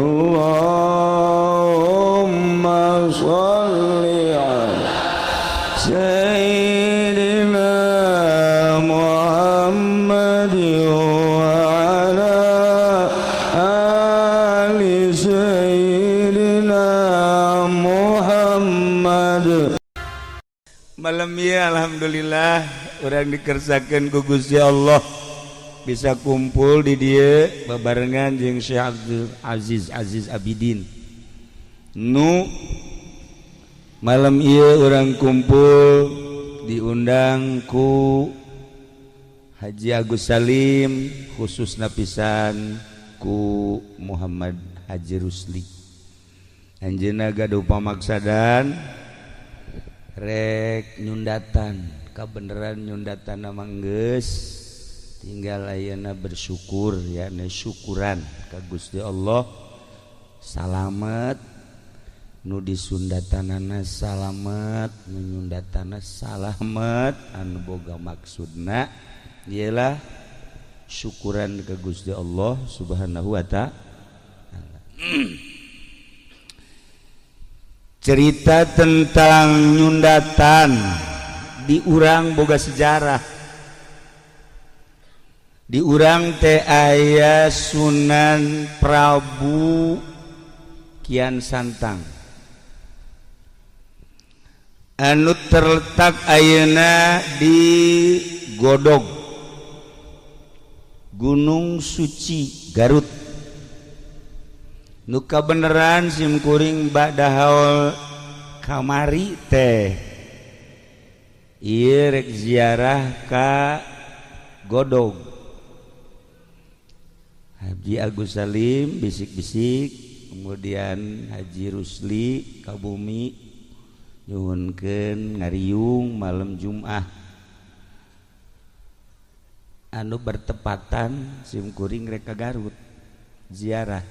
Allahumma sholli ala Sayyidina Muhammad wa ala ali Sayyidina Muhammad. Malam ya alhamdulillah orang dikersakan ku Gusti Allah bisa kumpul di dia babarengan jeung Syekh Abdul Aziz Abidin nu malam ieu orang kumpul diundang ku Haji Agus Salim khususna pisan ku Muhammad Haji Rusli anjeunna gaduh pamaksadan rek nyundatan kabeneran nyundatan nama geus tinggal ayeuna bersyukur ya syukuran ka Gusti Allah salamet nu disundatanana salamet nu nyundatana salamet anu boga maksudna ialah syukuran ka Gusti Allah Subhanahu wa ta'ala. Cerita tentang nyundatan di urang boga sejarah. Di urang teh aya Sunan Prabu Kian Santang anu terletak ayeuna di Godog Gunung Suci Garut. Nu kabeneran simkuring badahaul kamari teh ieu rek ziarah ka Godog. Haji Agus Salim bisik-bisik kemudian Haji Rusli kabumi nyuhunkeun ngariung malam Jumat anu bertepatan simkuring rek ka Garut ziarah.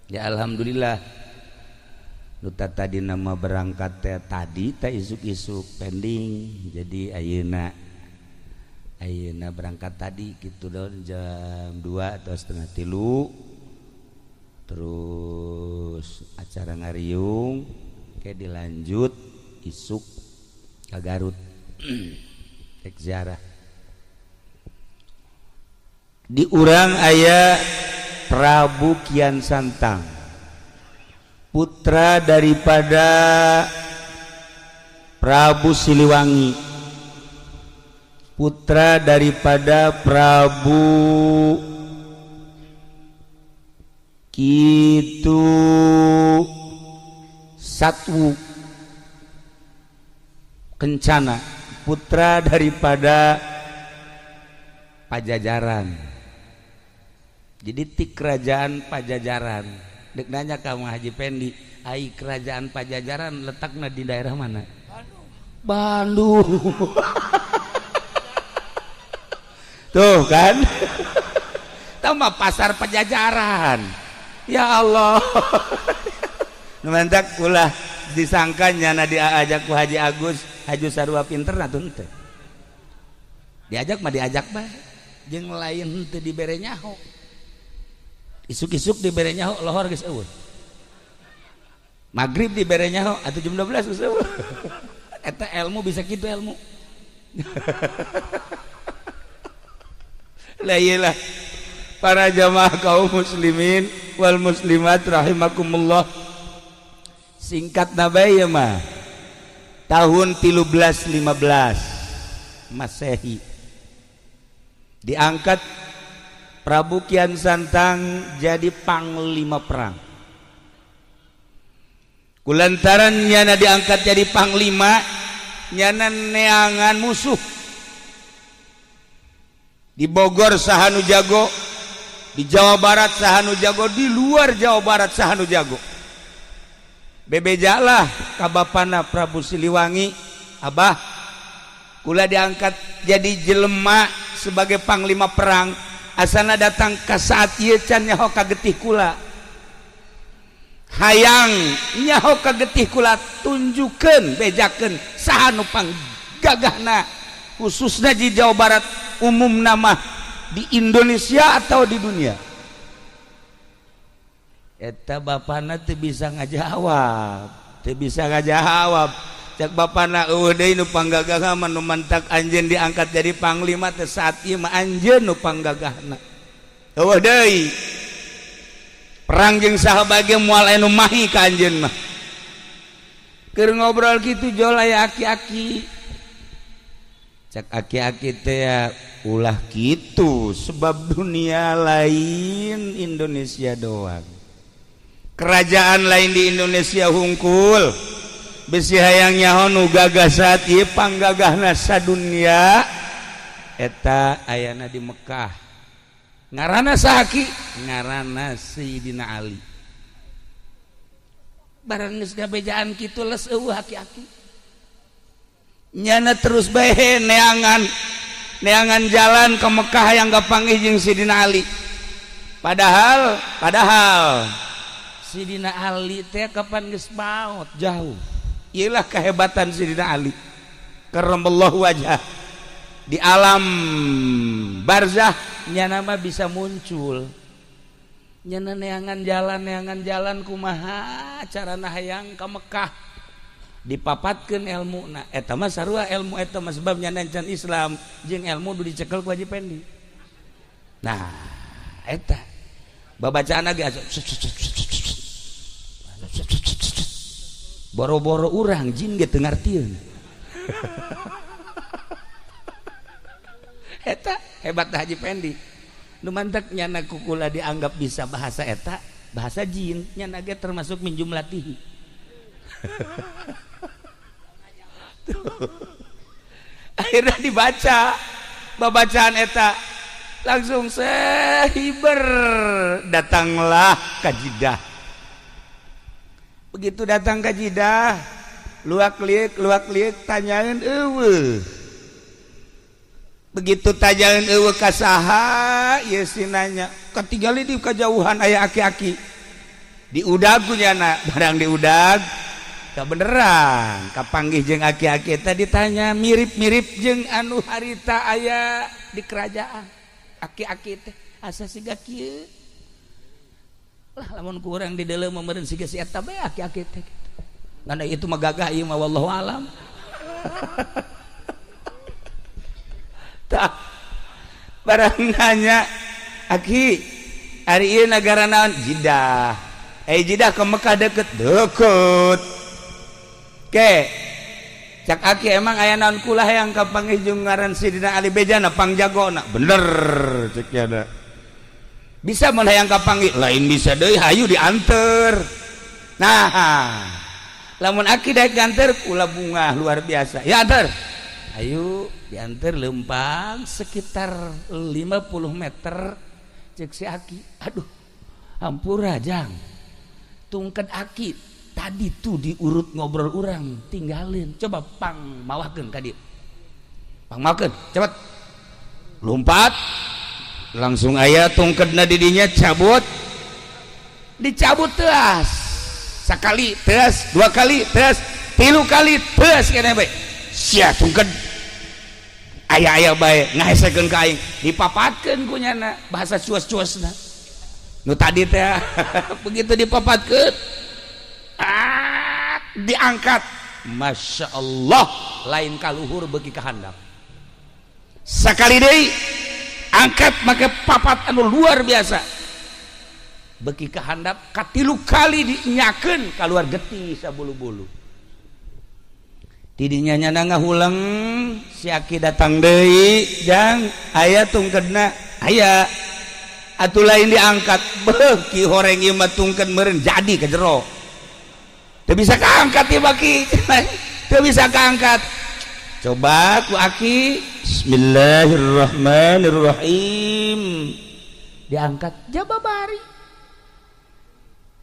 Ya alhamdulillah nu tadi nama berangkat teh tadi teh isuk-isuk pending jadi ayeuna berangkat tadi gitu dong jam 2 atau setengah 3 terus acara ngariung kayak dilanjut isuk ke Garut ek ziarah di urang aya Prabu Kian Santang putra daripada Prabu Siliwangi putra daripada Prabu Kitu Satwu Kencana putra daripada Pajajaran. Jadi ti kerajaan Pajajaran. Dek nanya kamu Haji Pendi, ai kerajaan Pajajaran letaknya di daerah mana? Bandung. Tuh kan? Tambah pasar Pajajaran. Ya Allah. Numantak ulah disangkanya na diajak ku Haji Agus, Haji sarua pinter atuh teh. Diajak mah diajak bae. Jeung lain teu dibere nyaho. Isuk-isuk dibere nyaho lohor geus eueuh. Magrib dibere nyaho atuh jam 12 geus eueuh. Eta ilmu bisa kitu ilmu. Lah iyalah para jamaah kaum muslimin wal muslimat rahimakumullah. Singkatna bae mah tahun 1315 Masehi diangkat Prabu Kian Santang jadi panglima perang. Kulantaran nyana diangkat jadi panglima, nyana neangan musuh. Di Bogor sahanu jago, di Jawa Barat sahanu jago, di luar Jawa Barat sahanu jago. Bebejalah kabapana Prabu Siliwangi, abah, kula diangkat jadi jelema sebagai panglima perang. Asana datang ke saat ieu can nyaho ka getih kula. Hayang nyaho ka getih kula tunjukkeun bejakeun saha nu panggagahna khususna di Jawa Barat umum nama di Indonesia atau di dunia. eta bapana teu bisa ngajawab cek bapana deui nu panggagahna nu mantak anjeun diangkat jadi panglima teh saat ieu mah anjeun nu panggagahna eueuh deui perang jeung saha bage moal anu mahi ka anjeun mah keur ngobrol kitu jol aya aki-aki cek aki-aki teh ya ulah kitu sebab dunia lain Indonesia doang kerajaan lain di Indonesia hungkul besi hayang nyaho nu gagasat ieu panggagahna sadunya eta ayana di Mekah ngaranna sahaki ngaranna Sayyidina Ali barang geus gabejaan kitu les eueuh aki-aki nyana terus bae neangan jalan ke Mekah yang gapanggih jeung Sayyidina Ali padahal Sayyidina Ali teh kapan geus maot jauh iyalah kehebatan Sayyidina Ali karramallahu wajhah di alam barzah nyana mah bisa muncul nyana neangan jalan kumaha carana hayang ka Mekah dipapatkeun ilmuna eta mah sarua ilmu eta mah sebab nyana can Islam jeung ilmu du dicekel ku Haji Pendi nah eta babacaan ge boro-boro urang jin ge teu ngartieun eta hebat Haji Pendi nu mantek nyana kukula dianggap bisa bahasa eta bahasa jin nyana ge termasuk min jumlatihi akhirnya dibaca babacaan eta langsung sehiber datanglah ka Jidah begitu datang ke Jidah luak-liuk tanyaeun eueuh begitu tanyaeun eueuh ka saha ieu sinanya katigali di kajauhan aya aki-aki diudag nyana barang diudag ka beneran kapanggih jeung aki-aki eta ditanya mirip-mirip jeung anu harita aya di kerajaan aki-aki teh asa siga kieu lah lamun ku urang di deuleu meureun siga si eta bae aki-aki teh ngana itu mah gagah ieu mah wallahu alam tah barang nanya aki ari ieu nagara naon Jidah Jidah ke Mekah deket ke cak aki emang aya naon kulah yang kapanggih jeung ngaran Sayyidina Ali bejana pangjagona bener cek ada bisa mun hayang kapanggih lain bisa deui hayu dianter nah lamun aki daek dianter ulah bunga luar biasa ya anter ayo dianter lempang sekitar 50 meter cek si aki aduh hampura jang tungked aki tadi tuh diurut ngobrol orang tinggalin coba pang mawakeun ka dieu pang mawakeun cepet lompat langsung aya tungkedna di dinya cabut dicabut teas sakali teas dua kali teas tilu kali teas keneh bae sia tungked aya bae ngahesekeun ka aing dipapatkeun ku nyana bahasa cuas-cuasna nu tadi teh begitu dipapatkeun diangkat Masya Allah lain kaluhur beuki ka handap sakali deui angkat make papat anu luar biasa beuki ka handap katilu kali dinyakeun kaluar getih sabulu-bulu tidinya nyana ngahulang si aki datang deui jang aya tungkedna aya atuh lain diangkat beuh ki horeng ieu mah tungked meureun jadi ka jero teu bisa kaangkat ya baki teu bisa kaangkat coba ku aki bismillahirrahmanirrahim diangkat jababari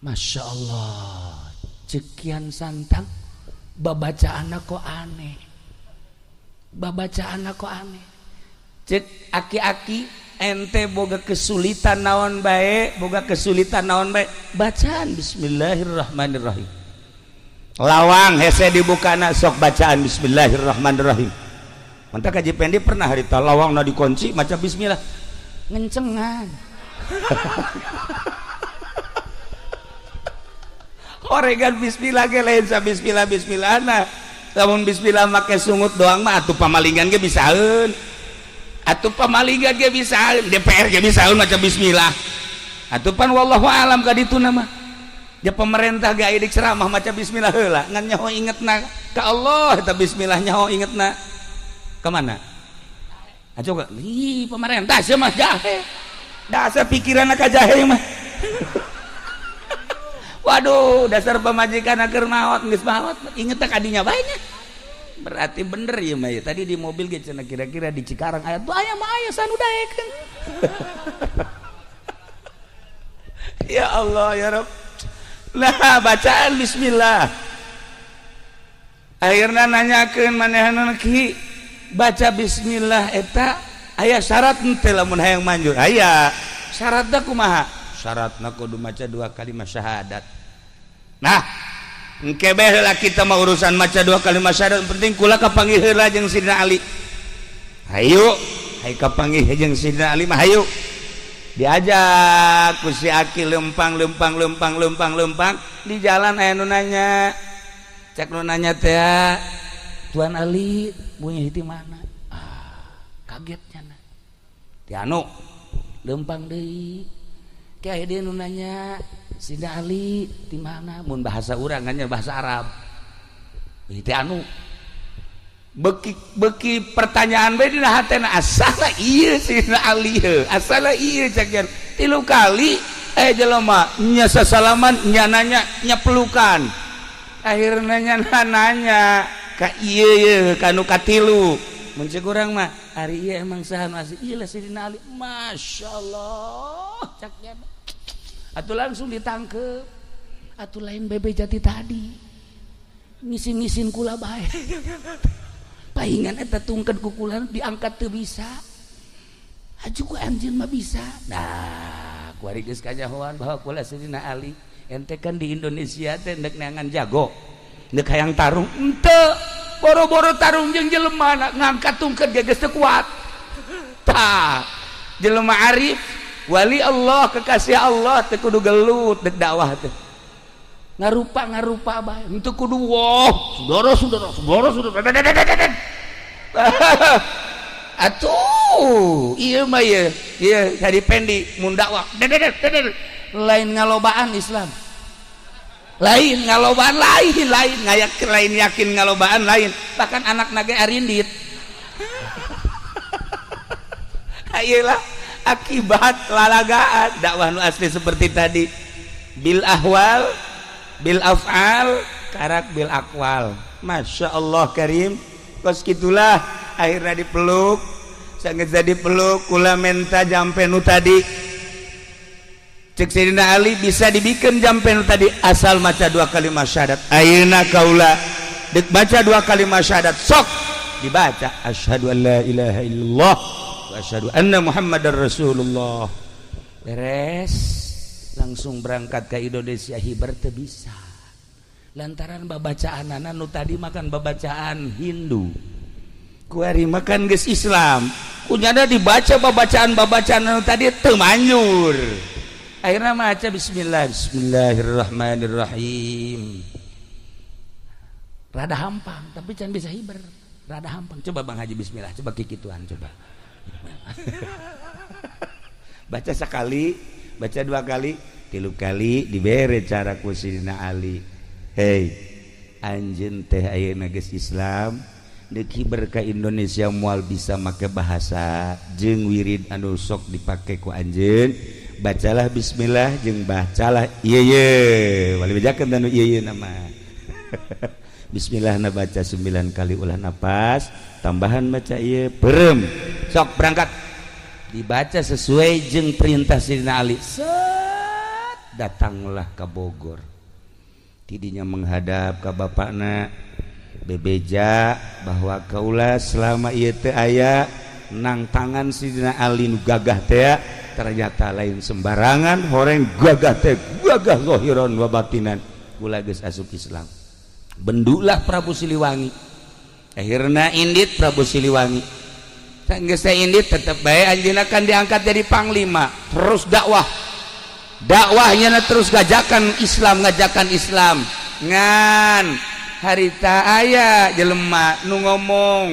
Masya Allah cekian santang babacaanna kok aneh cek aki-aki ente boga kesulitan naon bae bacaan bismillahirrahmanirrahim lawang hese dibukana sok bacaan bismillahirrahmanirrahim mantap Haji Pendi pernah harita lawang na dikunci maca bismillah ngencengan Oregan bismillah ge lain sa bismillah bismillahna. Lamun bismillah make sungut doang mah atuh pamalingan ge bisaeun. Atuh pamalingan ge bisaeun, DPR ge bisaeun maca bismillah. Atuh pan wallahu alam ka ditu mah. Ya pemerintah ge aya di ceramah maca bismillah heula, ngan nyaho ingetna ka Allah eta bismillah nyaho ingetna ka mana? Aco ka, ih pemerintah sia mah jahe. Dasar pikiranna ka jahe mah. Waduh, dasar pemajikan keur maot geus maot, inget tak adinya bae nya. Berarti bener ya mah ya. Tadi di mobil ge cenah kira-kira di Cikarang aya tuh aya mah aya sanu daekeun. Ya Allah ya Rabb. Nah, bacaan bismillah. Akhirna nanyakeun manehna ki baca bismillah eta aya syarat henteu lamun hayang manjur. Aya. Syaratna kumaha? Syaratna kudu maca 2 kalimat syahadat. Nah, engke bae heula kita mah urusan maca 2 kalimat syahadat, penting kula kapanggih heula jeung Sidina Ali. Hayu, hayang kapanggih jeung Sidina Ali mah hayu. Diajak ku si Aki lempang di jalan aya nu nanya. Cek nu nanya teh, Tuan Ali punya di mana? Kagetnya na. Ti anu lempang deui. Kayak dia nu nanya Sidina Ali di mana? Mun bahasa urang nya bahasa Arab. Ti anu beki pertanyaan bae dina hatena asala ieu Sidina Ali heuh. Asala ieu cek tilu kali jelema nya sasalaman nya nanya nya pelukan. Akhirna nya nanya ka ieu ye kanu katilu. Mun cek urang mah ari ieu emang saha nu asli ieu lah Sidina Ali. Masyaallah cek nya. Atuh langsung ditangkep. Atuh lain bebe jati tadi. Ngisin-ngisin kula bae. Paingan eta tungked ku kula diangkat teu bisa. Aju ku anjeun mah bisa. Nah, ku ari geus kanyahoan bahwa kula Sidina Ali ente kan di Indonesia teh neuk neangan jago. Neuk hayang tarung henteu. Boro-boro tarung jeung jelema ngangkat tungked geus teu kuat. Tah, jelema arif, wali Allah, kekasih Allah teh kudu gelut deuk dakwah teh. Ngarupa bae henteu kudu wah saudara atuh ieu mah ieu jadi pendi mun dakwah lain ngalobaan Islam lain ngalobaan lain ngayak lain yakin ngalobaan lain bahkan anak nage arindit ayeuna akibat lalagaan dakwah nu asli seperti tadi bil ahwal bil af'al karak bil akwal. Masya Allah karim kos gitulah akhirnya dipeluk sangat jadi peluk kula menta jampe nu tadi cek Sayyidina Ali bisa dibikin jampe nu tadi asal maca 2 kalimat syahadat ayeuna kaula dek baca 2 kalimat syahadat sok dibaca asyhadu an la ilaha illallah wa asyhadu anna muhammadar rasulullah beres langsung berangkat ke Indonesia hibar teu bisa lantaran babacaan nu tadi makan babacaan Hindu kuari makan geus Islam kunyana dibaca babacaan nu tadi teu manjur akhirnya maca bismillahirrahmanirrahim rada hampang tapi can bisa hibar rada hampang coba Bang Haji bismillah coba kikituan coba baca sekali baca 2 kali 3 kali dibere cara ku Sidina Ali hei anjeun teh ayeuna geus Islam deuk hiber ka Indonesia moal bisa make bahasa jeung wirid anu sok dipake ku anjeun bacalah bismillah jeung bacalah ieu wali bejakeun anu ieu nama bismillahna baca 9 kali ulah napas tambahan baca ieu perem sok berangkat dibaca sesuai jeung perintah Sidina Ali. Set datanglah ke Bogor. Tidinya menghadap ke bapakna bebeja bahwa kaula selama ieu teu aya nang tangan Sidina Ali nu gagah teh ternyata lain sembarangan horeng gagah teh gagah zahiran wa batinan kula geus asup Islam. Bendulah Prabu Siliwangi. Akhirna indit Prabu Siliwangi. Geus indit tetep bae anjeunna kan diangkat jadi panglima terus dakwah dakwahnya terus ngajakan Islam ngan harita aya jelema nu ngomong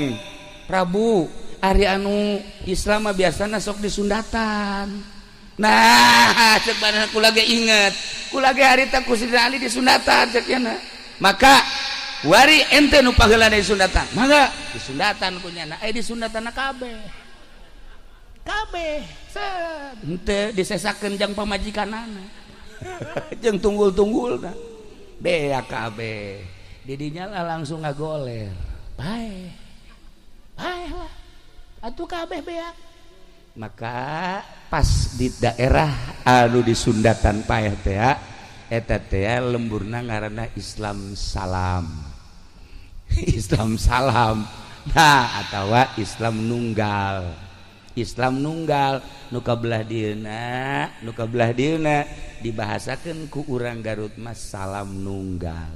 Prabu ari anu Islam biasana sok disundatan. Nah cek badan kula ge inget kula ge harita ku Sidina Ali disundatan cek yana maka wari ente nu paheula disundatan mangga disundatan ku nyana disundatanna kabeh henteu disesakeun jang pamajikanana jeung tunggul-tunggulna bea kabeh didinya lah langsung ngagoler bae lah atuh kabeh beak maka pas di daerah anu disundatan paeh teh eta teh lemburna ngaranna Islam Salam nah atawa Islam Nunggal nu kabelah dieuna dibahasakeun ku urang Garut mas Salam Nunggal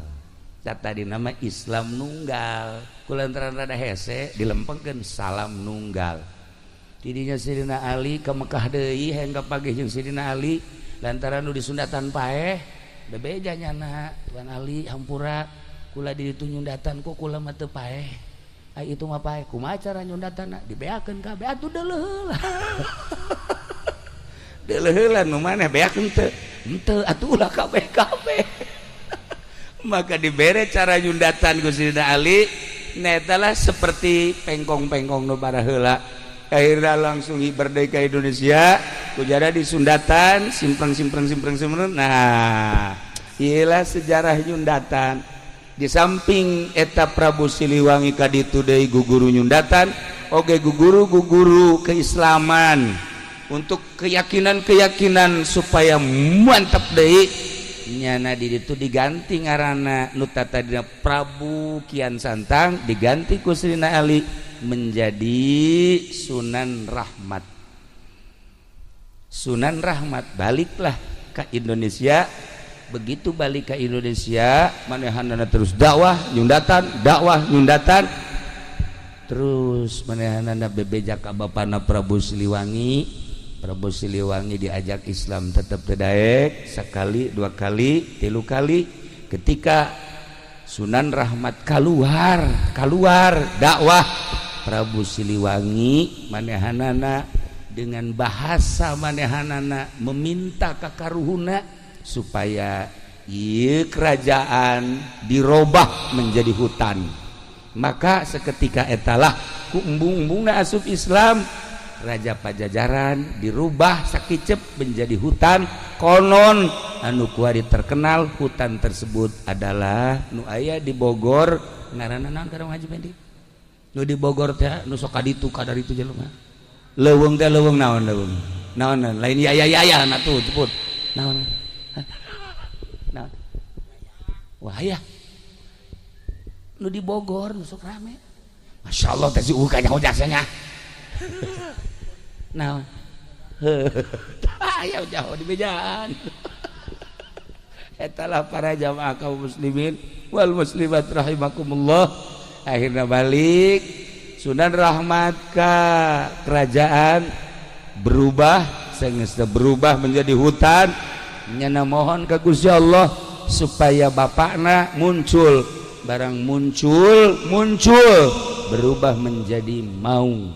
tadi nama Islam Nunggal kulantaran rada hese dilempengkeun Salam Nunggal tidinya Sidina Ali ke Mekah deui hayang kapagih jeung Sidina Ali lantaran nu disundatan paeh bebeja nyana Tuan Ali hampura kula di ditu nyundatan ku kula mah teu paeh ai itu mah paeh kumaha cara nyundatanna dibeakeun kabeh atuh deuleuh deuleuh nu maneh beak henteu atuh ulah kabeh maka dibere cara nyundatan ku Sidina Ali netalah seperti pengkong-pengkong nu baraheula akhirnya langsung hibar ke Indonesia kujara di sundatan simpreng nah iyalah sejarah nyundatan di samping eta Prabu Siliwangi kaditu deui guguru nyundatan oge guguru keislaman untuk keyakinan supaya mantap deui nyana di ditu diganti ngaranna nu tatadina Prabu Kian Santang diganti ku Sidina Ali menjadi Sunan Rahmat baliklah ke Indonesia begitu balik ke Indonesia manehanana terus dakwah nyundatan terus manehanana bebeja ka bapana Prabu Siliwangi diajak Islam tetap tedaek sekali dua kali tilu kali ketika Sunan Rahmat keluar dakwah Prabu Siliwangi manehanana dengan bahasa manehanana meminta kakaruhuna supaya ieu kerajaan dirobah menjadi hutan maka seketika etalah ku embung-embungna asup Islam Raja Pajajaran dirubah sakicep menjadi hutan konon anu kuari terkenal hutan tersebut adalah nu aya di Bogor ngaranna naon kada Haji Pendi nu di Bogor teh nu sok kaditu kadar itu jelema leuweung teh leuweung naon lain yaya na tuh ceput naon wah ya nu di Bogor nu sok rame masyaallah teh si ukanya hojasnya naon aya jauh di bejaan etalah para jamaah kaum muslimin wal muslimat rahimakumullah akhirnya balik Sunan Rahmat ka kerajaan berubah menjadi hutan nyana mohon ka Gusti Allah supaya bapakna muncul barang muncul berubah menjadi maung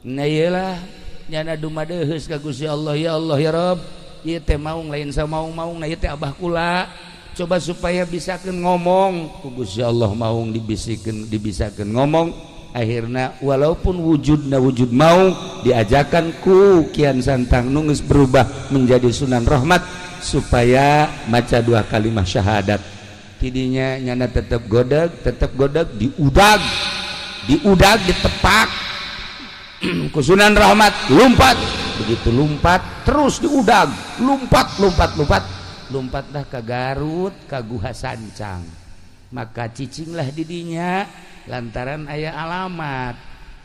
nah iyalah nyana dumadeheus ka Gusti Allah ya Rabb ieu teh maung lain sa maung na ieu teh abah kula coba supaya bisakeun ngomong ku Gusti Allah maung dibisakeun ngomong akhirna walaupun wujud maung diajakan ku Kian Santang nu geus berubah menjadi Sunan Rahmat supaya maca dua kalimat syahadat tidinya nyana tetap godeg diudag ditepak ku Sunan Rahmat begitu lompat terus diudag lompatlah ke Garut ka Guha Sancang maka cicinglah didinya lantaran aya alamat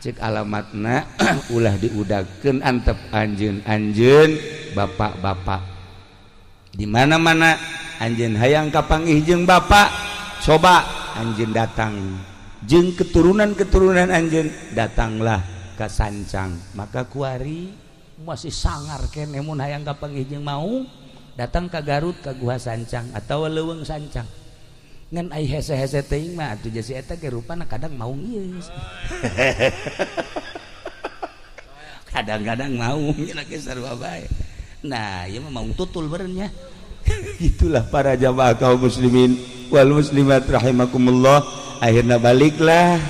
cek alamatna ulah diudagkeun antep anjeun bapak-bapak di mana-mana anjeun hayang kapanggih jeung bapak coba anjeun datang jeung keturunan anjeun datanglah ka Sancang maka kuari masih sangar keneh mun hayang kapanggih jeung mau datang ke Garut ke Guha Sancang atau Leuweung Sancang ngan ai hese-hese teuing mah atuh jasi eta ge rupana kadang maung ieu kadang-kadang maung nya ge sarua bae nah ieu mah maung tutul beureun nya itulah para jamaah kaum muslimin wal muslimat rahimakumullah akhirna baliklah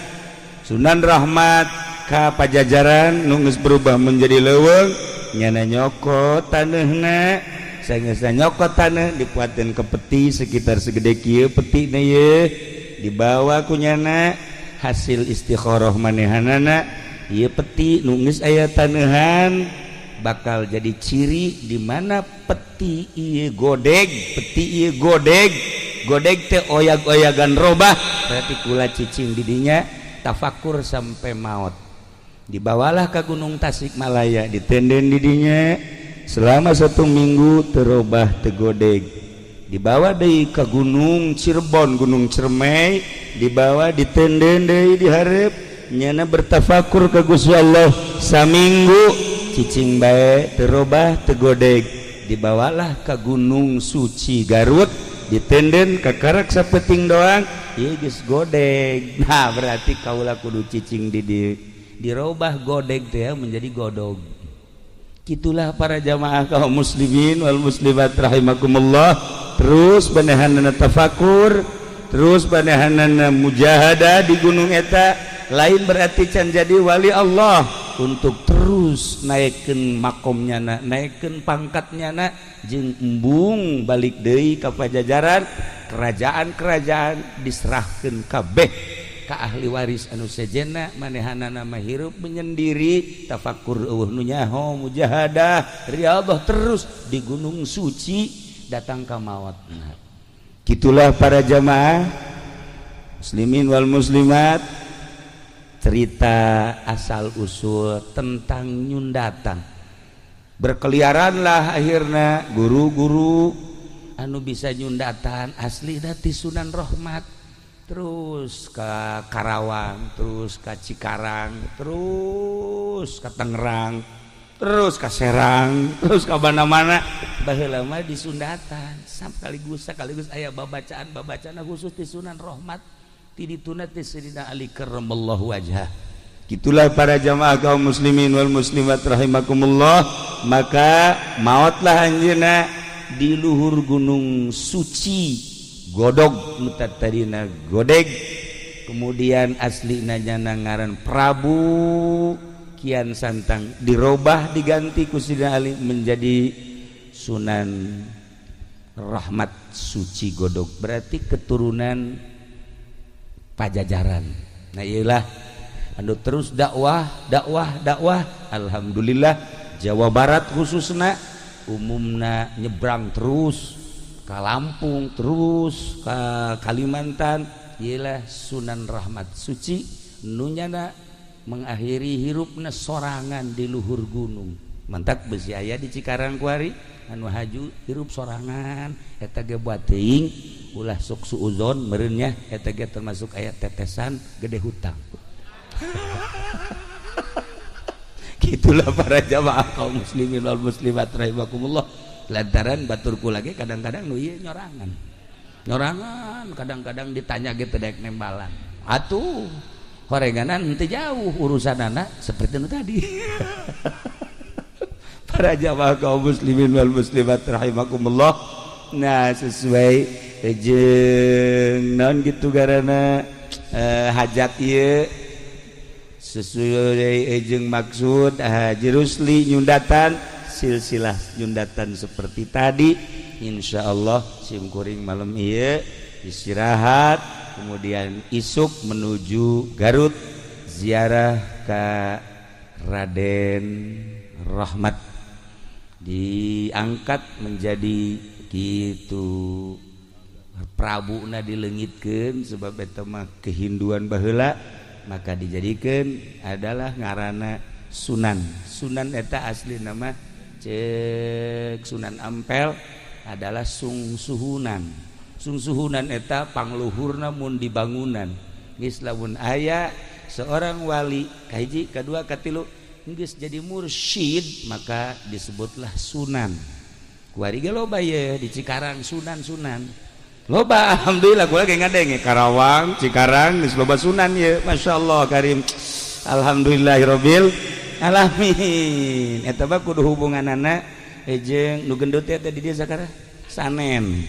Sunan Rahmat ka Pajajaran nu geus berubah menjadi leuweung nyana nyokot taneuhna saenggeus nyokot taneuh dipuatkeun ke peti sekitar segede kieu petina ye dibawa ku nyana hasil istikharah manehanana ieu peti nu geus aya taneuhan bakal jadi ciri di mana peti ieu godeg peti ieu godeg teh oyag-oyagan robah berarti kula cicing di dinya tafakur sampai maut dibawalah ke Gunung Tasikmalaya ditenden di dinya selama 1 minggu terobah tegodeg dibawa deui ke Gunung Cirebon Gunung Ciremai dibawa ditenden deui di hareup nyana bertafakur ka Gusti Allah saminggu cicing bae terobah tegodeg dibawalah ke Gunung Suci Garut ditenden ka karak sapeting doang ieu geus godeg nah berarti kaula kudu cicing di dieu dirobah godeg teh menjadi godog gitulah para jamaah kaum muslimin wal muslimat rahimakumullah terus banehanana tafakur terus banehanana mujahadah di gunung eta lain berarti can jadi wali Allah untuk terus naikkeun makomnya naikkeun pangkatnya jeung embung balik deui ka Pajajaran kerajaan-kerajaan diserahkeun kabeh ka ahli waris anu sejenna manehanana mah hirup menyendiri tafakur eueuh nu nyaho mujahadah riyadhah terus di gunung suci datang ka maut nah gitulah para jamaah muslimin wal muslimat cerita asal usul tentang nyundatan berkeliaranlah akhirnya guru-guru anu bisa nyundatan asli dati Sunan Rahmat terus ke Karawang terus ke Cikarang terus ke Tangerang terus ke Serang terus ke mana-mana baheula mah di Sundatan sekaligus aya babacaan khusus di Sunan Rahmat ti dituna ti Sayyidina Ali karramallahu wajhah gitulah para jamaah kaum muslimin wal muslimat rahimakumullah maka mautlah anjeunna di luhur gunung suci godog mutatadina godeg kemudian asli nyana ngaran Prabu Kian Santang dirobah diganti ku Sayyidina Ali menjadi Sunan Rahmat Suci Godog berarti keturunan Pajajaran nah iyalah anu terus dakwah alhamdulillah Jawa Barat khususna umumna nyebrang terus ke Lampung terus ke Kalimantan ialah Sunan Rahmat Suci nunyana mengakhiri hirupna sorangan di luhur gunung mantak besi aya di Cikarang kuari anu haju hirup sorangan eta ge buat teuing ulah sok suuzon meureun nya eta ge termasuk aya tetesan gede hutang gitulah para jamaah kaum muslimin wal muslimat rahimakumullah lantaran baturku lagi kadang-kadang nu ieu nyorangan kadang-kadang ditanya gitu daek nembalan atuh horenganan henteu jauh urusanana seperti itu tadi para jamaah kaum muslimin wal muslimat rahimakumullah nah sesuai jeung naon gitu garana hajat ieu sesuai jeung maksud Haji Rusli nyundatan silsilah nyundatan seperti tadi insyaallah simkuring malam ieu istirahat kemudian isuk menuju Garut ziarah ka Raden Rahmat diangkat menjadi gitu Prabuna dileungitkeun sebab eta mah kehinduan baheula maka dijadikan adalah ngarana Sunan eta asli nama cek Sunan Ampel adalah sungsuhunan eta pangluhurna mun di bangunan geus lamun aya seorang wali kahiji kadua katilu geus jadi mursyid maka disebutlah Sunan kuari ge loba ye di Cikarang Sunan loba alhamdulillah gua lagi ngadenge Karawang Cikarang geus loba sunan ye masyaallah karim alhamdulillahirabbil alamin eta mah kudu hubunganana jeung nu gendut teh di dieu sakara sanen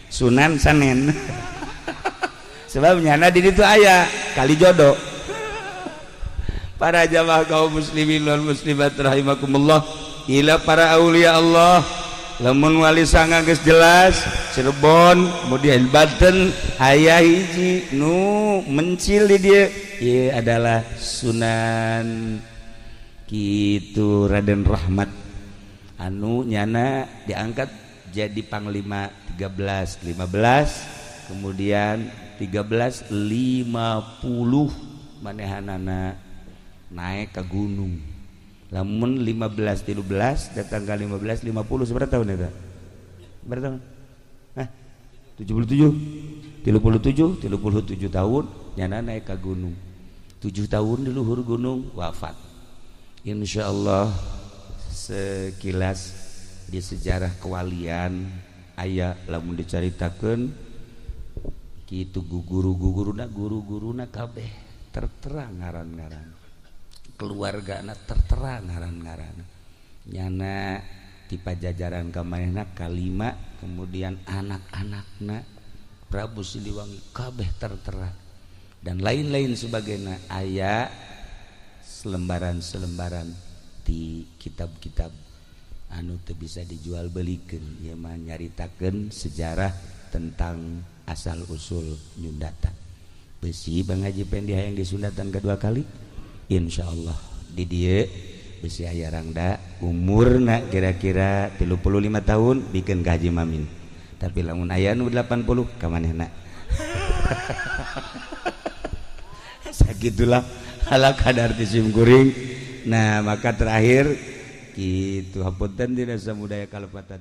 Sunan Sanen sebab nyana di ditu aya kali jodoh. Para jamaah kaum muslimin wal muslimat rahimakumullah, ila para aulia Allah lamun wali sanga geus jelas Cirebon kemudian Banten aya hiji nu mencil di dieu ieu adalah Sunan kitu Raden Rahmat anu nyana diangkat jadi panglima 13 15 kemudian 13 50 manehanana naik ke gunung lamun 15 13 datang ke 15 50 seberapa tahun eta berapa tahun 77 tahun nyana naik ke gunung 7 tahun di luhur gunung wafat insyaallah sekilas di sejarah kewalian aya lamun dicaritakeun kitu guru-guruna kabeh terterang ngaran-ngaran keluargana terterang ngaran-ngaran nyana di pajajaran kamanehna kalima kemudian anak-anakna Prabu Siliwangi kabeh terterang dan lain-lain sebagainya aya selembaran-selembaran di kitab-kitab anu teu bisa dijual belikeun ieu mah nyaritakeun sejarah tentang asal usul Nyundata besi Bang Haji Pendi hayang di Sundatan kedua kali insyaallah di dieu besi aya rangda umurna kira-kira 35 tahun bikin ka Haji Mamin tapi lamun aya nu 80 ka manehna sakitulah ala kadar tisim kuring nah maka terakhir kitu hapunten dina samudaya kalepatan